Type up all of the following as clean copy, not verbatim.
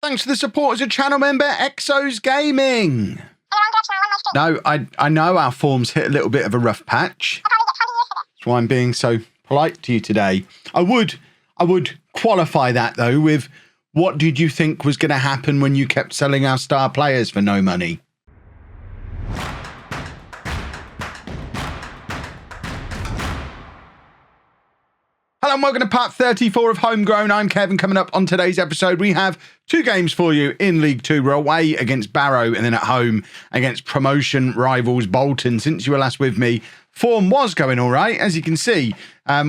Thanks to the support as a channel member, Exos Gaming. No, I know our form's hit a little bit of a rough patch. That's why I'm being so polite to you today. I would qualify that, though, with what did you think was going to happen when you kept selling our star players for no money? Hello and welcome to part 34 of Homegrown. I'm Kevin. Coming up on today's episode, we have two games for you in League Two. We're away against Barrow and then at home against promotion rivals Bolton. Since you were last with me, form was going all right. As you can see,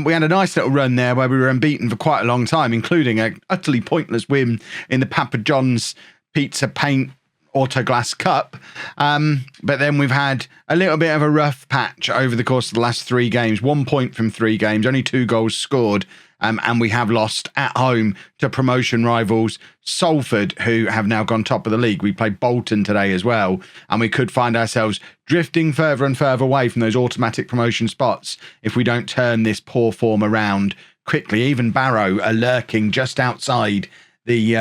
we had a nice little run there where we were unbeaten for quite a long time, including an utterly pointless win in the Papa John's Pizza Paint Autoglass Cup. But then we've had a little bit of a rough patch over the course of the last 3 games. 1 point from 3 games, only 2 goals scored. And we have lost at home to promotion rivals Salford, who have now gone top of the league. We played Bolton today as well, and we could find ourselves drifting further and further away from those automatic promotion spots if we don't turn this poor form around quickly. Even Barrow are lurking just outside the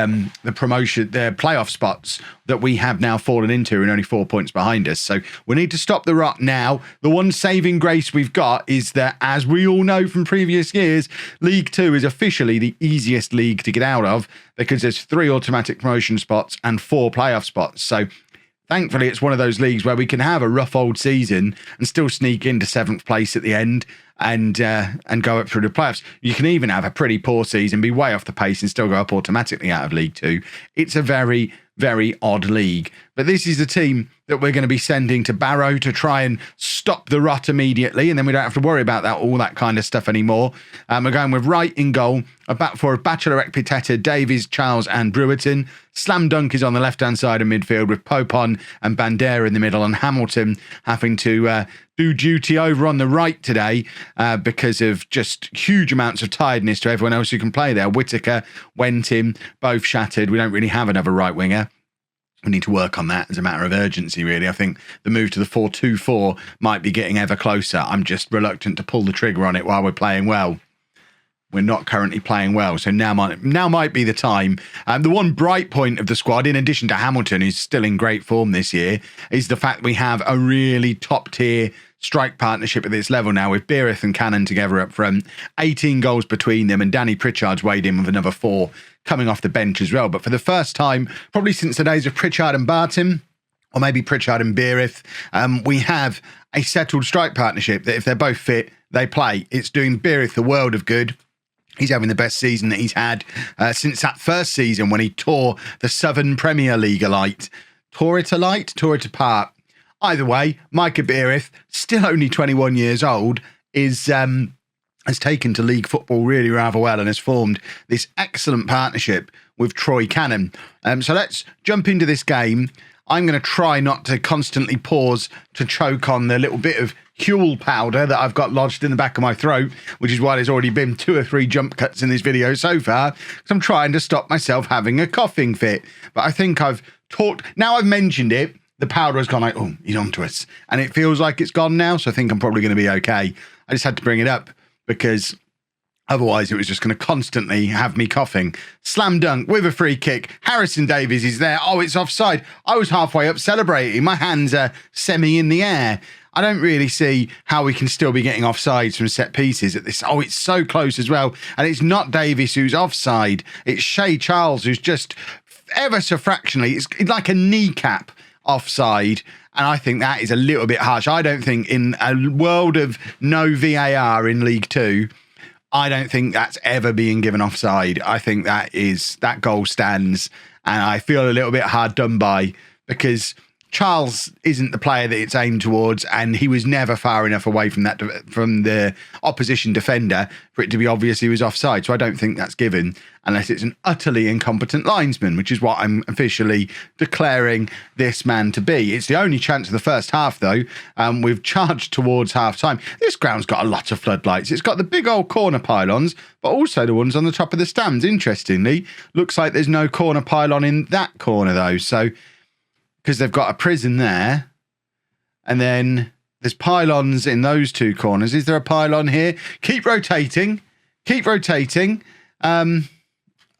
promotion, the playoff spots that we have now fallen into and only 4 points behind us. So we need to stop the rot now. The one saving grace we've got is that, as we all know from previous years, League Two is officially the easiest league to get out of because there's 3 automatic promotion spots and 4 playoff spots. So thankfully, it's one of those leagues where we can have a rough old season and still sneak into 7th place at the end and go up through the playoffs. You can even have a pretty poor season, be way off the pace and still go up automatically out of League Two. It's a very, very odd league. But this is the team that we're going to be sending to Barrow to try and stop the rot immediately, and then we don't have to worry about all that kind of stuff anymore. We're going with Wright in goal, a back four of Bachelorette, Pitetta, Davies, Charles and Brewerton. Slam Dunk is on the left-hand side of midfield with Popon and Bandera in the middle, and Hamilton having to do duty over on the right today because of just huge amounts of tiredness to everyone else who can play there. Whittaker, Wentim, both shattered. We don't really have another right winger. We need to work on that as a matter of urgency, really. I think the move to the 4-2-4 might be getting ever closer. I'm just reluctant to pull the trigger on it while we're playing well. We're not currently playing well, so now might be the time. The one bright point of the squad, in addition to Hamilton, who's still in great form this year, is the fact we have a really top-tier strike partnership at this level now with Beereth and Cannon together up front. 18 goals between them, and Danny Pritchard's weighed in with another 4 coming off the bench as well. But for the first time, probably since the days of Pritchard and Barton, or maybe Pritchard and Beereth, we have a settled strike partnership that if they're both fit, they play. It's doing Beereth the world of good. He's having the best season that he's had since that first season when he tore the Southern Premier League alight. Tore it apart. Either way, Micah Beereth, still only 21 years old, has taken to league football really rather well and has formed this excellent partnership with Troy Cannon. So let's jump into this game. I'm going to try not to constantly pause to choke on the little bit of Huel powder that I've got lodged in the back of my throat, which is why there's already been 2 or 3 jump cuts in this video so far, because I'm trying to stop myself having a coughing fit. But I think I've talked, now I've mentioned it, the powder has gone like, oh, he's onto us. And it feels like it's gone now, so I think I'm probably going to be okay. I just had to bring it up because otherwise it was just going to constantly have me coughing. Slam Dunk with a free kick. Harrison Davies is there. Oh, it's offside. I was halfway up celebrating. My hands are semi in the air. I don't really see how we can still be getting offsides from set pieces at this. Oh, it's so close as well. And it's not Davies who's offside. It's Shay Charles who's just ever so fractionally. It's like a kneecap offside. And I think that is a little bit harsh. I don't think in a world of no VAR in League Two, I don't think that's ever being given offside. I think that goal stands. And I feel a little bit hard done by because Charles isn't the player that it's aimed towards, and he was never far enough away from the opposition defender for it to be obvious he was offside. So I don't think that's given unless it's an utterly incompetent linesman, which is what I'm officially declaring this man to be. It's the only chance of the first half, though. We've charged towards half-time. This ground's got a lot of floodlights. It's got the big old corner pylons, but also the ones on the top of the stands. Interestingly, looks like there's no corner pylon in that corner, though. So because they've got a prison there, and then there's pylons in those 2 corners. Is there a pylon here? Keep rotating.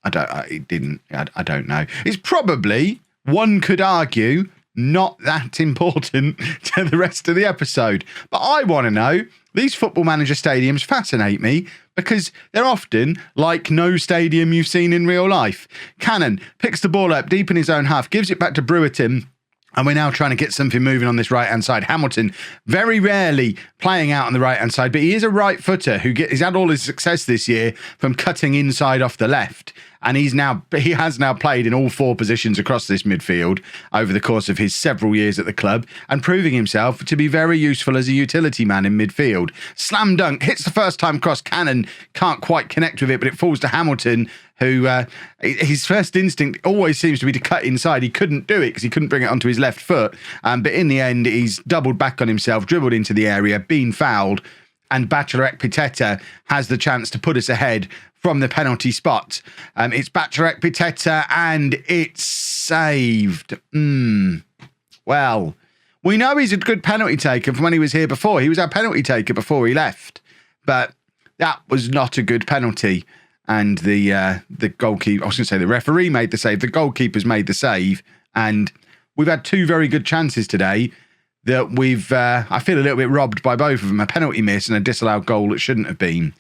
I don't know. It's probably, one could argue, not that important to the rest of the episode. But I want to know, these Football Manager stadiums fascinate me because they're often like no stadium you've seen in real life. Cannon picks the ball up deep in his own half, gives it back to Brewerton. And we're now trying to get something moving on this right-hand side. Hamilton, very rarely playing out on the right-hand side, but he is a right footer he's had all his success this year from cutting inside off the left. And he has now played in all four positions across this midfield over the course of his several years at the club and proving himself to be very useful as a utility man in midfield. Slam dunk, hits the first time cross. Cannon can't quite connect with it, but it falls to Hamilton, who his first instinct always seems to be to cut inside. He couldn't do it because he couldn't bring it onto his left foot. But in the end, he's doubled back on himself, dribbled into the area, been fouled, and Bachelorette Pitetta has the chance to put us ahead from the penalty spot. It's Bachelorette Pitetta, and it's saved. Well, we know he's a good penalty taker from when he was here before. He was our penalty taker before he left. But that was not a good penalty. And the goalkeeper, I was going to say the referee made the save. The goalkeeper's made the save. And we've had two very good chances today that we've, I feel a little bit robbed by both of them. A penalty miss and a disallowed goal that shouldn't have been.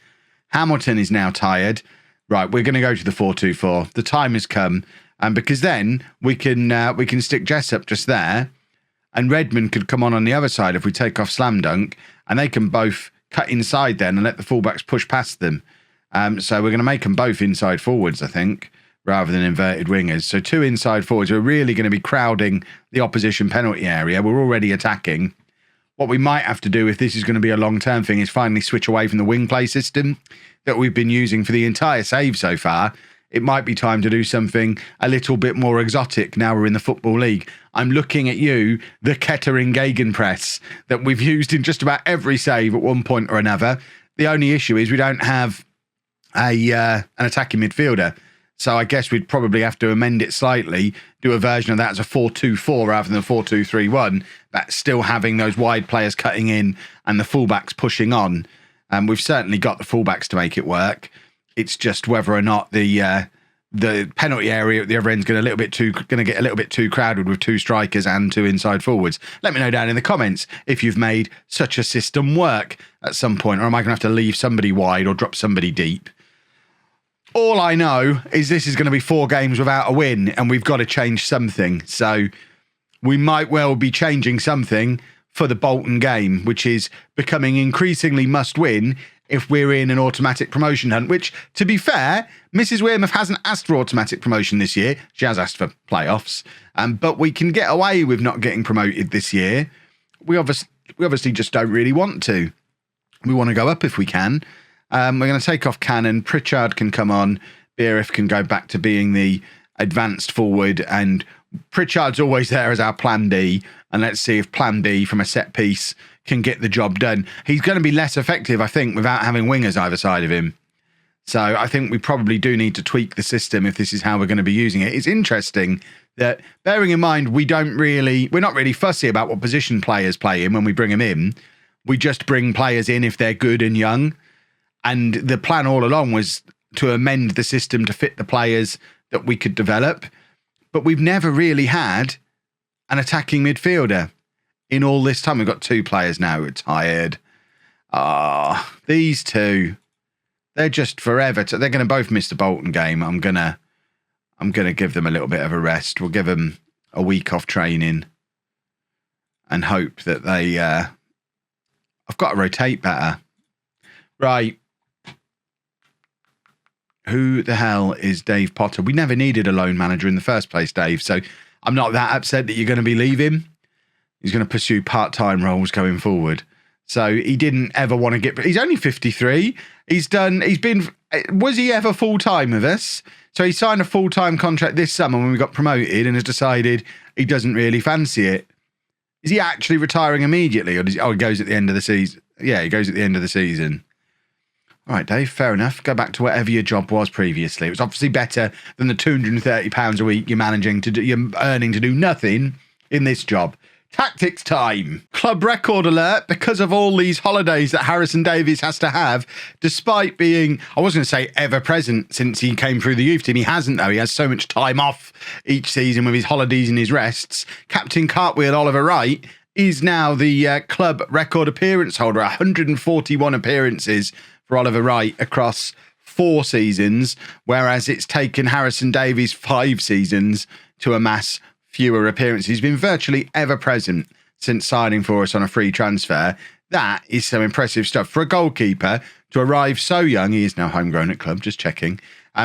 Hamilton is now tired. Right, we're going to go to the 4-2-4. The time has come. And because then we can stick Jessup just there. And Redmond could come on the other side if we take off Slam Dunk. And they can both cut inside then and let the fullbacks push past them. So we're going to make them both inside forwards, I think, rather than inverted wingers. So two inside forwards. We're really going to be crowding the opposition penalty area. We're already attacking. What we might have to do, if this is going to be a long-term thing, is finally switch away from the wing play system that we've been using for the entire save so far. It might be time to do something a little bit more exotic now we're in the Football League. I'm looking at you, the Kettering Gegenpress that we've used in just about every save at one point or another. The only issue is we don't have an attacking midfielder. So I guess we'd probably have to amend it slightly, do a version of that as a 4-2-4 rather than a 4-2-3-1, but still having those wide players cutting in and the fullbacks pushing on. We've certainly got the fullbacks to make it work. It's just whether or not the penalty area at the other end is going to get a little bit too crowded with two strikers and two inside forwards. Let me know down in the comments if you've made such a system work at some point, or am I going to have to leave somebody wide or drop somebody deep? All I know is this is going to be 4 games without a win, and we've got to change something. So we might well be changing something for the Bolton game, which is becoming increasingly must win if we're in an automatic promotion hunt, which, to be fair, Mrs Wearmouth hasn't asked for automatic promotion this year. She has asked for playoffs, but we can get away with not getting promoted this year. We obviously just don't really want to. We want to go up if we can. We're going to take off Cannon. Pritchard can come on. Beerif can go back to being the advanced forward. And Pritchard's always there as our plan B. And let's see if plan B from a set piece can get the job done. He's going to be less effective, I think, without having wingers either side of him. So I think we probably do need to tweak the system if this is how we're going to be using it. It's interesting that, bearing in mind, we're not really fussy about what position players play in when we bring them in. We just bring players in if they're good and young. And the plan all along was to amend the system to fit the players that we could develop. But we've never really had an attacking midfielder in all this time. We've got 2 players now retired. These two, they're just forever. They're going to both miss the Bolton game. I'm gonna give them a little bit of a rest. We'll give them a week off training and hope that they... I've got to rotate better. Right. Who the hell is Dave Potter? We never needed a loan manager in the first place, Dave. So I'm not that upset that you're going to be leaving. He's going to pursue part-time roles going forward. So he didn't ever want to get... He's only 53. Was he ever full-time with us? So he signed a full-time contract this summer when we got promoted and has decided he doesn't really fancy it. Is he actually retiring immediately? Or he goes at the end of the season? Yeah, he goes at the end of the season. All right, Dave, fair enough. Go back to whatever your job was previously. It was obviously better than the £230 a week you're earning to do nothing in this job. Tactics time. Club record alert because of all these holidays that Harrison Davies has to have, despite being, I was going to say ever present since he came through the youth team. He hasn't though. He has so much time off each season with his holidays and his rests. Captain Cartwheel Oliver Wright is now the club record appearance holder. 141 appearances for Oliver Wright across 4 seasons, whereas it's taken Harrison Davies 5 seasons to amass fewer appearances. He's been virtually ever present since signing for us on a free transfer. That is some impressive stuff. For a goalkeeper to arrive so young, he is now homegrown at club, just checking,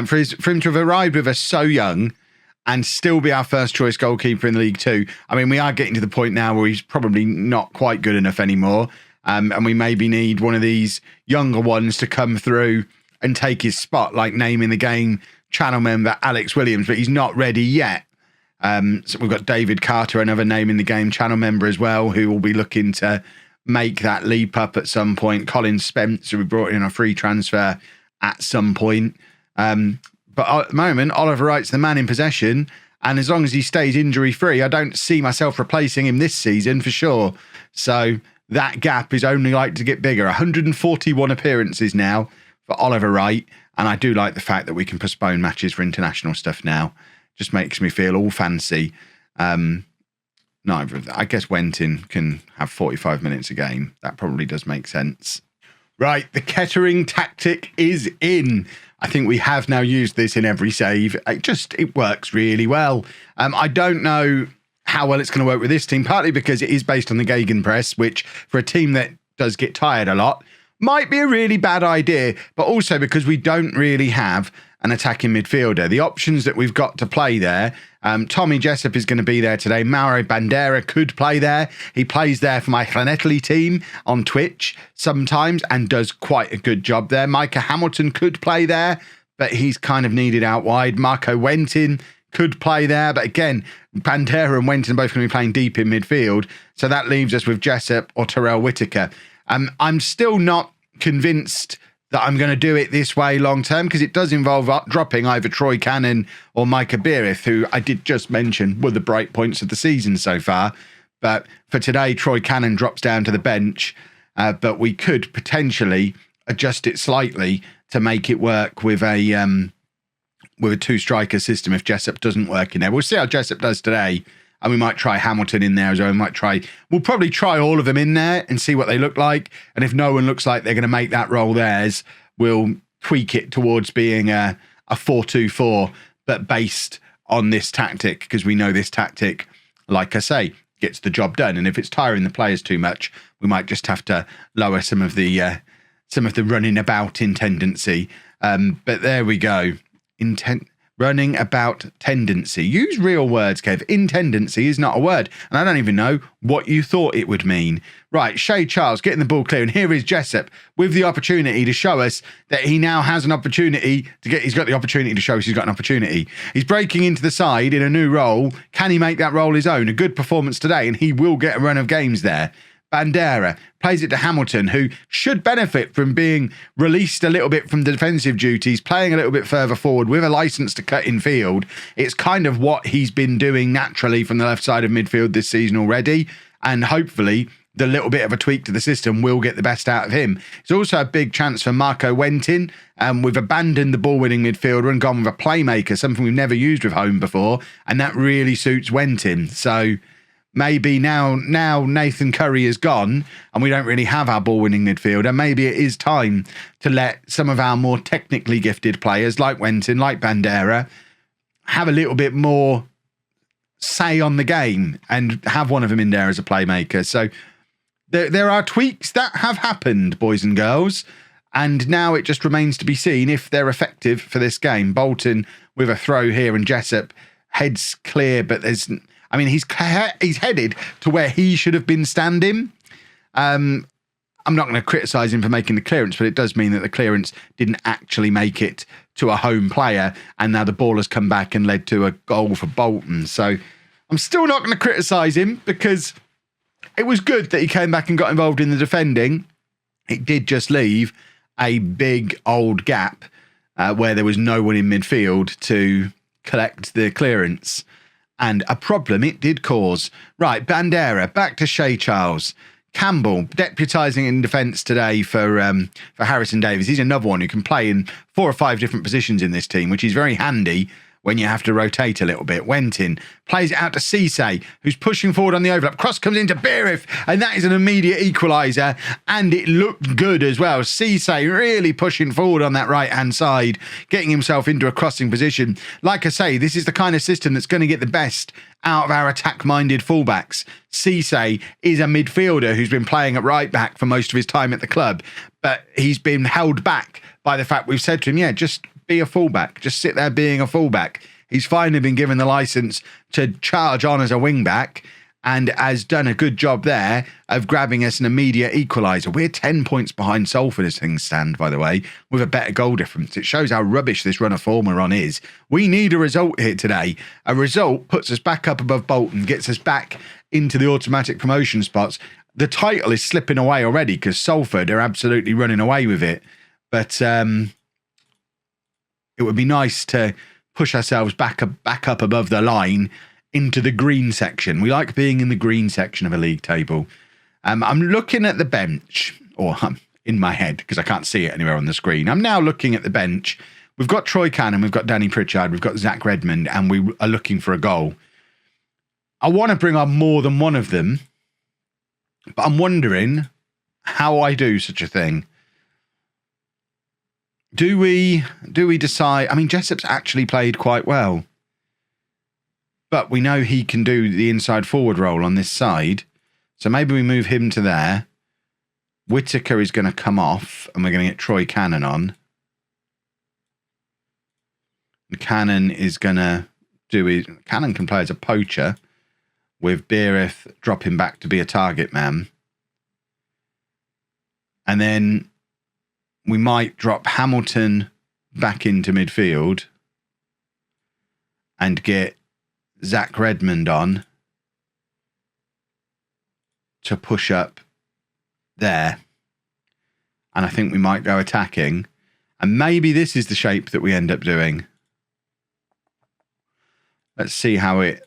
for him to have arrived with us so young and still be our first choice goalkeeper in League Two. I mean, we are getting to the point now where he's probably not quite good enough anymore, and we maybe need one of these younger ones to come through and take his spot, like Name in the Game channel member Alex Williams, but he's not ready yet. So we've got David Carter, another Name in the Game channel member as well, who will be looking to make that leap up at some point. Colin Spence, who we brought in a free transfer at some point. But at the moment, Oliver Wright's the man in possession, and as long as he stays injury-free, I don't see myself replacing him this season for sure. So that gap is only like to get bigger. 141 appearances now for Oliver Wright, and I do like the fact that we can postpone matches for international stuff now. Just makes me feel all fancy. No, I guess Wentin can have 45 minutes a game. That probably does make sense. Right, the Kettering tactic is in. I think we have now used this in every save. It works really well. I don't know how well it's going to work with this team, partly because it is based on the Gegenpress, which for a team that does get tired a lot, might be a really bad idea, but also because we don't really have an attacking midfielder. The options that we've got to play there, Tommy Jessup is going to be there today. Mauro Bandera could play there. He plays there for my Llanelli team on Twitch sometimes and does quite a good job there. Micah Hamilton could play there, but he's kind of needed out wide. Marco Wentin could play there, but again, Bandera and Wentin are both going to be playing deep in midfield, so that leaves us with Jessup or Terrell Whitaker. I'm still not convinced that I'm going to do it this way long term, because it does involve dropping either Troy Cannon or Micah Beerith, who I did just mention were the bright points of the season so far. But for today, Troy Cannon drops down to the bench, but we could potentially adjust it slightly to make it work with a 2-striker system if Jessup doesn't work in there. We'll see how Jessup does today. And we might try Hamilton in there as well. We'll probably try all of them in there and see what they look like. And if no one looks like they're going to make that role theirs, we'll tweak it towards being a 4-2-4, but based on this tactic, because we know this tactic, like I say, gets the job done. And if it's tiring the players too much, we might just have to lower some of the running about in tendency. But there we go. Running about tendency. Use real words, Kev. In tendency is not a word. And I don't even know what you thought it would mean. Right, Shay Charles getting the ball clear. And here is Jessup with the opportunity to show us that he now has an opportunity he's got the opportunity to show us he's got an opportunity. He's breaking into the side in a new role. Can he make that role his own? A good performance today, and he will get a run of games there. Bandera plays it to Hamilton, who should benefit from being released a little bit from the defensive duties, playing a little bit further forward with a license to cut in field. It's kind of what he's been doing naturally from the left side of midfield this season already, and hopefully the little bit of a tweak to the system will get the best out of him. It's also a big chance for Marco Wentin. We've abandoned the ball-winning midfielder and gone with a playmaker, something we've never used with Holme before, and that really suits Wentin. So maybe now Nathan Curry is gone and we don't really have our ball-winning midfielder. Maybe it is time to let some of our more technically gifted players like Wentin, like Bandera, have a little bit more say on the game and have one of them in there as a playmaker. So there are tweaks that have happened, boys and girls, and now it just remains to be seen if they're effective for this game. Bolton with a throw here and Jessup heads clear, but he's headed to where he should have been standing. I'm not going to criticise him for making the clearance, but it does mean that the clearance didn't actually make it to a home player, and now the ball has come back and led to a goal for Bolton. So I'm still not going to criticise him, because it was good that he came back and got involved in the defending. It did just leave a big old gap where there was no one in midfield to collect the clearance. And a problem it did cause. Right, Bandera, back to Shea Charles. Campbell, deputising in defence today for Harrison Davies. He's another one who can play in 4 or 5 different positions in this team, which is very handy when you have to rotate a little bit. Went in, plays it out to Cisse, who's pushing forward on the overlap. Cross comes into Barrow, and that is an immediate equaliser, and it looked good as well. Cisse really pushing forward on that right-hand side, getting himself into a crossing position. Like I say, this is the kind of system that's going to get the best out of our attack-minded fullbacks. Cisse is a midfielder who's been playing at right-back for most of his time at the club, but he's been held back by the fact we've said to him, yeah, just be a fullback. Just sit there being a fullback. He's finally been given the licence to charge on as a wing-back and has done a good job there of grabbing us an immediate equaliser. We're 10 points behind Salford as things stand, by the way, with a better goal difference. It shows how rubbish this run of form we're on is. We need a result here today. A result puts us back up above Bolton, gets us back into the automatic promotion spots. The title is slipping away already because Salford are absolutely running away with it. But it would be nice to push ourselves back up above the line into the green section. We like being in the green section of a league table. I'm looking at the bench, or I'm in my head because I can't see it anywhere on the screen. I'm now looking at the bench. We've got Troy Cannon, we've got Danny Pritchard, we've got Zach Redmond, and we are looking for a goal. I want to bring on more than one of them, but I'm wondering how I do such a thing. Do we decide? I mean, Jessop's actually played quite well, but we know he can do the inside forward role on this side. So maybe we move him to there. Whittaker is going to come off and we're going to get Troy Cannon on. And Cannon is going to do his... Cannon can play as a poacher with Beereth dropping back to be a target man. And then we might drop Hamilton back into midfield and get Zach Redmond on to push up there. And I think we might go attacking. And maybe this is the shape that we end up doing. Let's see how it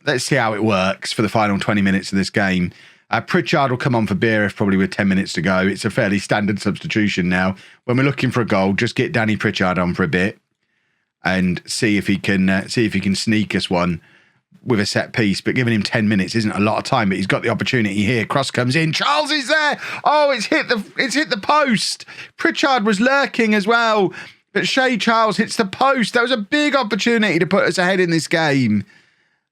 works for the final 20 minutes of this game. Pritchard will come on for Beereth probably with 10 minutes to go. It's a fairly standard substitution now. When we're looking for a goal, just get Danny Pritchard on for a bit and see if he can sneak us one with a set piece. But giving him 10 minutes isn't a lot of time. But he's got the opportunity here. Cross comes in. Charles is there. Oh, it's hit the post. Pritchard was lurking as well, but Shea Charles hits the post. That was a big opportunity to put us ahead in this game.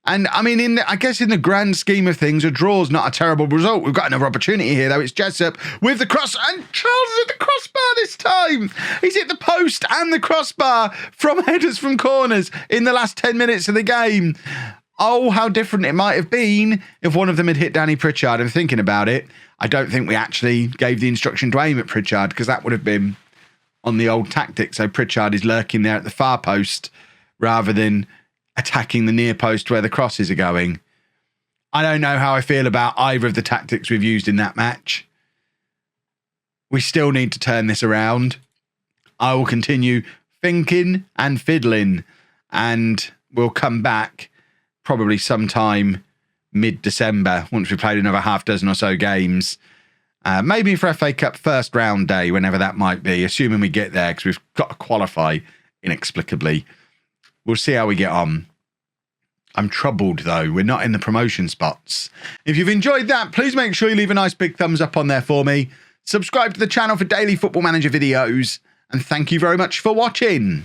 And, I mean, I guess in the grand scheme of things, a draw's not a terrible result. We've got another opportunity here, though. It's Jessup with the cross, and Charles is at the crossbar this time. He's hit the post and the crossbar from headers from corners in the last 10 minutes of the game. Oh, how different it might have been if one of them had hit Danny Pritchard. And thinking about it, I don't think we actually gave the instruction to aim at Pritchard because that would have been on the old tactic. So Pritchard is lurking there at the far post rather than attacking the near post where the crosses are going. I don't know how I feel about either of the tactics we've used in that match. We still need to turn this around. I will continue thinking and fiddling, and we'll come back probably sometime mid-December once we've played another half dozen or so games. Maybe for FA Cup first round day, whenever that might be, assuming we get there because we've got to qualify inexplicably. We'll see how we get on. I'm troubled, though. We're not in the promotion spots. If you've enjoyed that, please make sure you leave a nice big thumbs up on there for me. Subscribe to the channel for daily Football Manager videos. And thank you very much for watching.